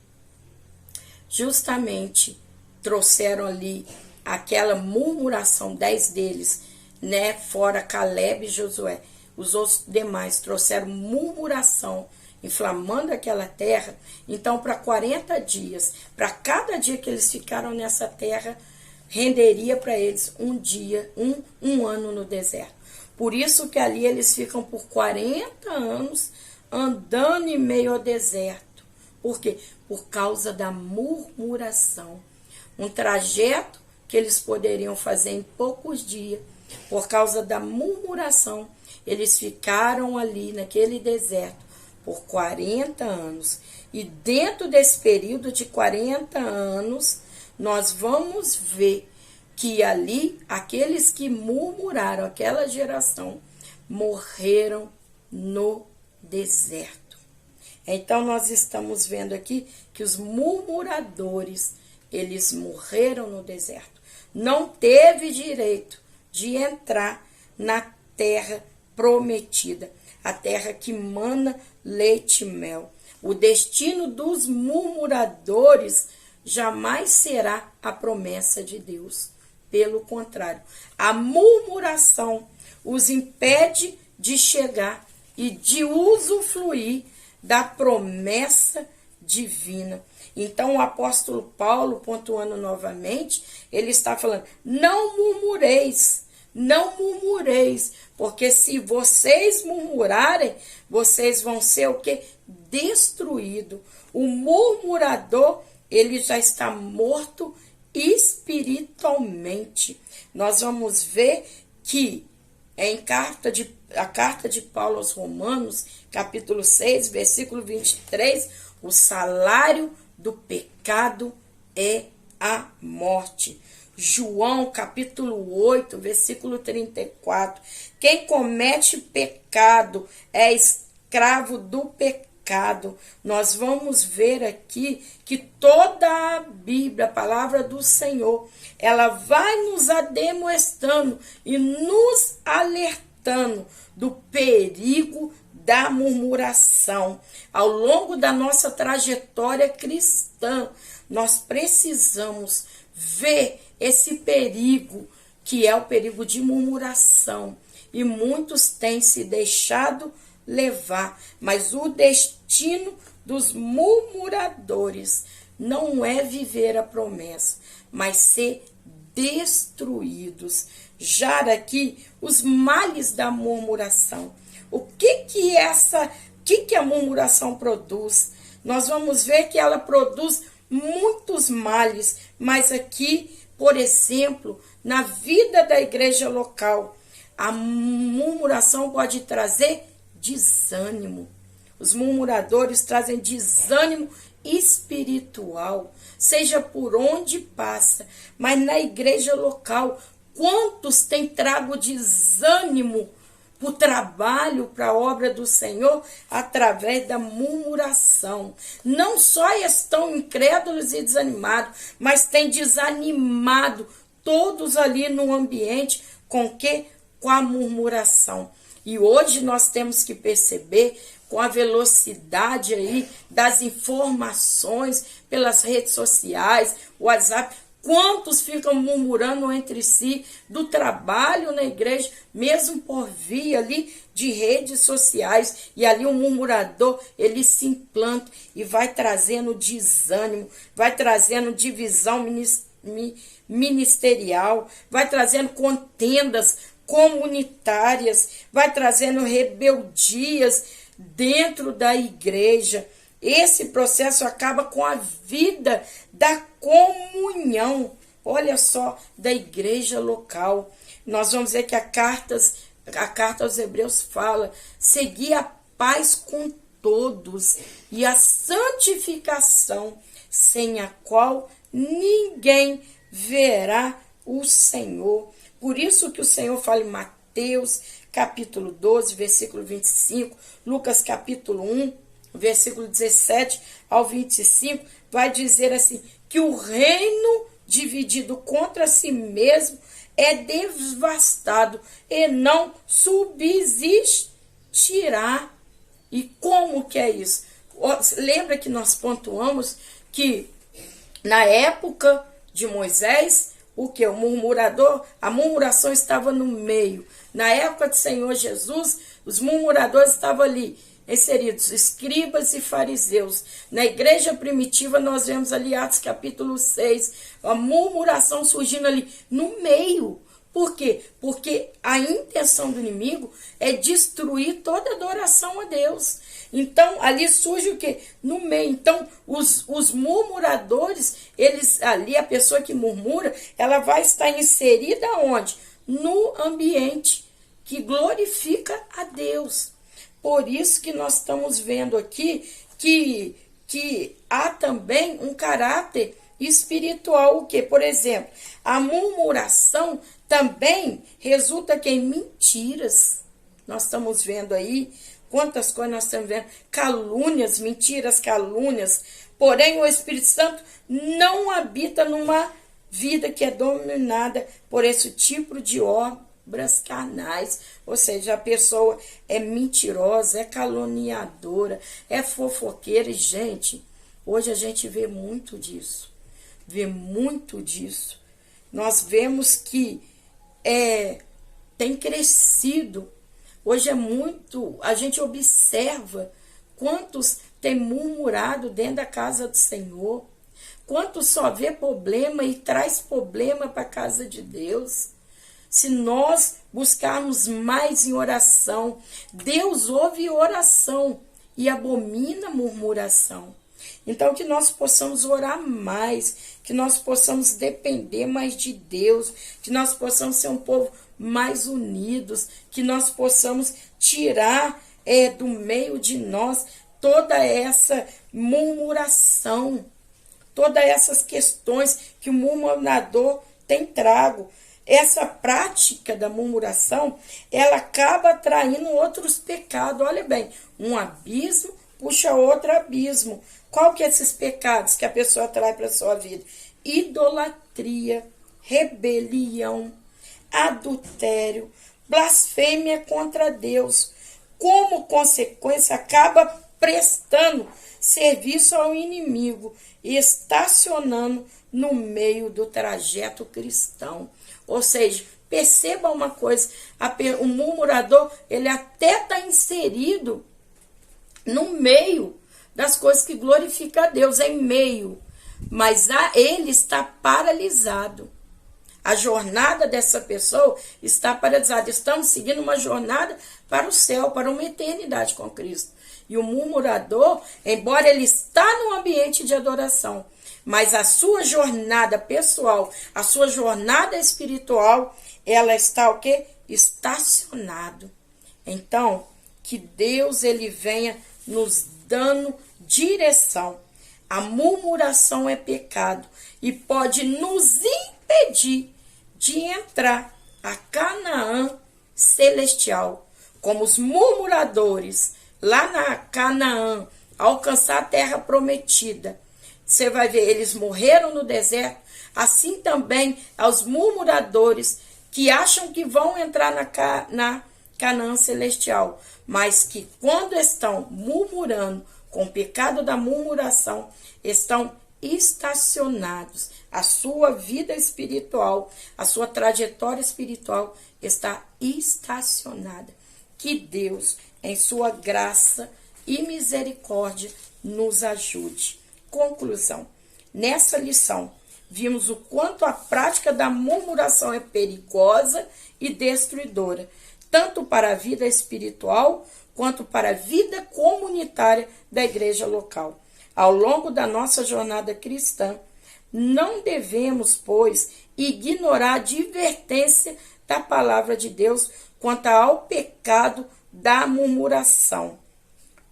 justamente, trouxeram ali aquela murmuração, 10 deles, né, fora Caleb e Josué. Os outros demais trouxeram murmuração, inflamando aquela terra. Então, para 40 dias, para cada dia que eles ficaram nessa terra, renderia para eles um dia, um ano no deserto. Por isso que ali eles ficam por 40 anos andando em meio ao deserto. Por quê? Por causa da murmuração. Um trajeto que eles poderiam fazer em poucos dias, por causa da murmuração, eles ficaram ali naquele deserto por 40 anos. E dentro desse período de 40 anos, nós vamos ver que ali, aqueles que murmuraram, aquela geração, morreram no deserto. Então, nós estamos vendo aqui que os murmuradores, eles morreram no deserto. Não teve direito de entrar na terra prometida, a terra que mana leite e mel. O destino dos murmuradores jamais será a promessa de Deus. Pelo contrário, a murmuração os impede de chegar e de usufruir da promessa divina. Então, o apóstolo Paulo, pontuando novamente, ele está falando, não murmureis, porque se vocês murmurarem, vocês vão ser o quê? Destruído. O murmurador, ele já está morto espiritualmente. Nós vamos ver que em carta de a carta de Paulo aos Romanos, capítulo 6, versículo 23, o salário do pecado é a morte. João, capítulo 8, versículo 34. Quem comete pecado é escravo do pecado. Nós vamos ver aqui que toda a Bíblia, a palavra do Senhor, ela vai nos ademostrando e nos alertando do perigo da murmuração. Ao longo da nossa trajetória cristã, nós precisamos ver esse perigo, que é o perigo de murmuração. E muitos têm se deixado levar, mas o destino dos murmuradores não é viver a promessa, mas ser destruídos. Já aqui, os males da murmuração. O que a murmuração produz? Nós vamos ver que ela produz muitos males, mas aqui, por exemplo, na vida da igreja local, a murmuração pode trazer desânimo. Os murmuradores trazem desânimo espiritual, seja por onde passa, mas na igreja local, quantos têm trago desânimo para o trabalho, para a obra do Senhor, através da murmuração? Não só estão incrédulos e desanimados, mas têm desanimado todos ali no ambiente com a murmuração. E hoje nós temos que perceber, com a velocidade aí das informações pelas redes sociais, WhatsApp, quantos ficam murmurando entre si do trabalho na igreja, mesmo por via ali de redes sociais. E ali o murmurador, ele se implanta e vai trazendo desânimo, vai trazendo divisão ministerial, vai trazendo contendas comunitárias, vai trazendo rebeldias dentro da igreja. Esse processo acaba com a vida da comunhão, olha só, da igreja local. Nós vamos ver que a carta aos Hebreus fala: seguir a paz com todos e a santificação, sem a qual ninguém verá o Senhor. Por isso que o Senhor fala em Mateus, capítulo 12, versículo 25, Lucas, capítulo 1, versículo 17 ao 25, vai dizer assim, que o reino dividido contra si mesmo é devastado e não subsistirá. E como que é isso? Lembra que nós pontuamos que na época de Moisés, o murmurador, a murmuração estava no meio. Na época do Senhor Jesus, os murmuradores estavam ali, inseridos, escribas e fariseus. Na igreja primitiva, nós vemos ali Atos capítulo 6, a murmuração surgindo ali no meio. Por quê? Porque a intenção do inimigo é destruir toda adoração a Deus. Então, ali surge o quê? No meio. Então, os murmuradores, ali a pessoa que murmura, ela vai estar inserida onde? No ambiente que glorifica a Deus. Por isso que nós estamos vendo aqui que há também um caráter espiritual, o que? Por exemplo, a murmuração também resulta em mentiras. Nós estamos vendo aí quantas coisas nós estamos vendo, calúnias, mentiras, calúnias. Porém, o Espírito Santo não habita numa vida que é dominada por esse tipo de obras carnais. Ou seja, a pessoa é mentirosa, é caluniadora, é fofoqueira. E, gente, hoje a gente vê muito disso. Nós vemos que tem crescido. Hoje é muito, a gente observa quantos tem murmurado dentro da casa do Senhor, quantos só vê problema e traz problema para a casa de Deus. Se nós buscarmos mais em oração, Deus ouve oração e abomina murmuração. Então, que nós possamos orar mais, que nós possamos depender mais de Deus, que nós possamos ser um povo mais unidos, que nós possamos tirar do meio de nós toda essa murmuração, todas essas questões que o murmurador tem trago. Essa prática da murmuração, ela acaba atraindo outros pecados. Olha bem, um abismo puxa outro abismo. Qual que é esses pecados que a pessoa atrai para a sua vida? Idolatria, rebelião, adultério, blasfêmia contra Deus. Como consequência, acaba prestando serviço ao inimigo e estacionando no meio do trajeto cristão. Ou seja, perceba uma coisa, o murmurador, ele até está inserido no meio das coisas que glorificam a Deus, em meio, mas ele está paralisado. A jornada dessa pessoa está paralisada. Estamos seguindo uma jornada para o céu, para uma eternidade com Cristo. E o murmurador, embora ele está no ambiente de adoração, mas a sua jornada pessoal, a sua jornada espiritual, ela está o quê? Estacionado. Então, que Deus ele venha nos dando direção. A murmuração é pecado e pode nos impedir de entrar a Canaã celestial. Como os murmuradores lá na Canaã, alcançar a terra prometida. Você vai ver, eles morreram no deserto. Assim também aos murmuradores que acham que vão entrar na Canaã celestial, mas que quando estão murmurando, com o pecado da murmuração, estão estacionados. A sua vida espiritual, a sua trajetória espiritual está estacionada. Que Deus, em sua graça e misericórdia, nos ajude. Conclusão. Nessa lição, vimos o quanto a prática da murmuração é perigosa e destruidora, tanto para a vida espiritual quanto para a vida comunitária da igreja local. Ao longo da nossa jornada cristã, não devemos, pois, ignorar a advertência da palavra de Deus quanto ao pecado da murmuração.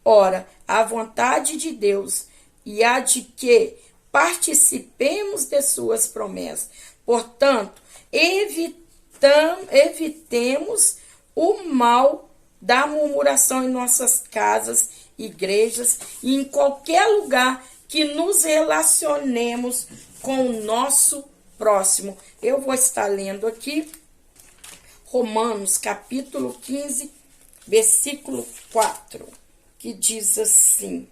Ora, a vontade de Deus e a de que participemos de suas promessas. Portanto, evitemos o mal da murmuração em nossas casas, igrejas e em qualquer lugar que nos relacionemos com o nosso próximo. Eu vou estar lendo aqui Romanos capítulo 15, versículo 4, que diz assim: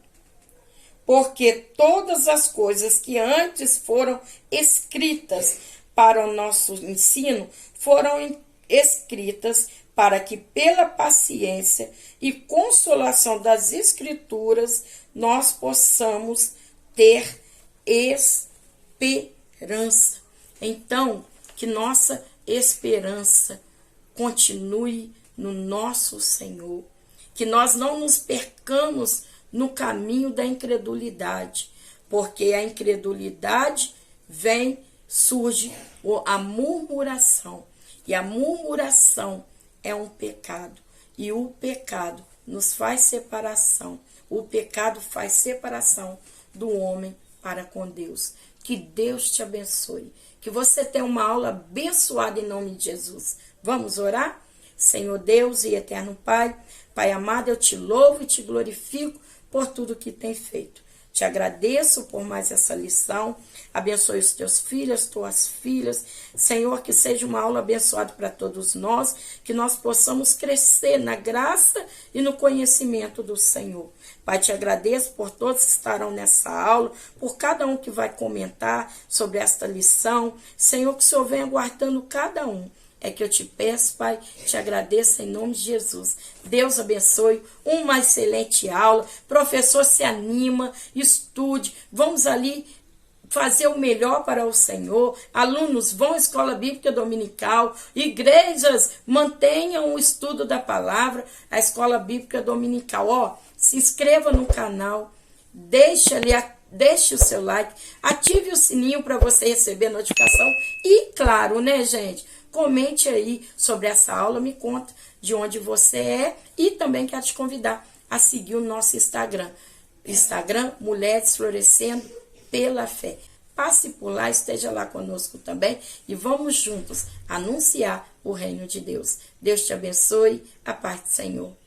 porque todas as coisas que antes foram escritas para o nosso ensino foram escritas para que pela paciência e consolação das Escrituras nós possamos ter esperança. Então, que nossa esperança continue no nosso Senhor, que nós não nos percamos no caminho da incredulidade, porque a incredulidade surge a murmuração, e a murmuração é um pecado, e o pecado nos faz separação, o pecado faz separação do homem para com Deus. Que Deus te abençoe, que você tenha uma aula abençoada em nome de Jesus. Vamos orar? Senhor Deus e eterno Pai, Pai amado, eu te louvo e te glorifico por tudo que tem feito. Te agradeço por mais essa lição. Abençoe os teus filhos, tuas filhas. Senhor, que seja uma aula abençoada para todos nós, que nós possamos crescer na graça e no conhecimento do Senhor. Pai, te agradeço por todos que estarão nessa aula, por cada um que vai comentar sobre esta lição. Senhor, que o Senhor venha guardando cada um. É que eu te peço, Pai, te agradeço em nome de Jesus. Deus abençoe, uma excelente aula. Professor, se anima, estude, vamos ali fazer o melhor para o Senhor. Alunos, vão à escola bíblica dominical. Igrejas, mantenham o estudo da palavra, a escola bíblica dominical. Se inscreva no canal, deixe o seu like, ative o sininho para você receber notificação. E claro, né, gente? Comente aí sobre essa aula, me conta de onde você é e também quero te convidar a seguir o nosso Instagram. Mulheres Florescendo pela Fé. Passe por lá, esteja lá conosco também e vamos juntos anunciar o reino de Deus. Deus te abençoe, a paz do Senhor.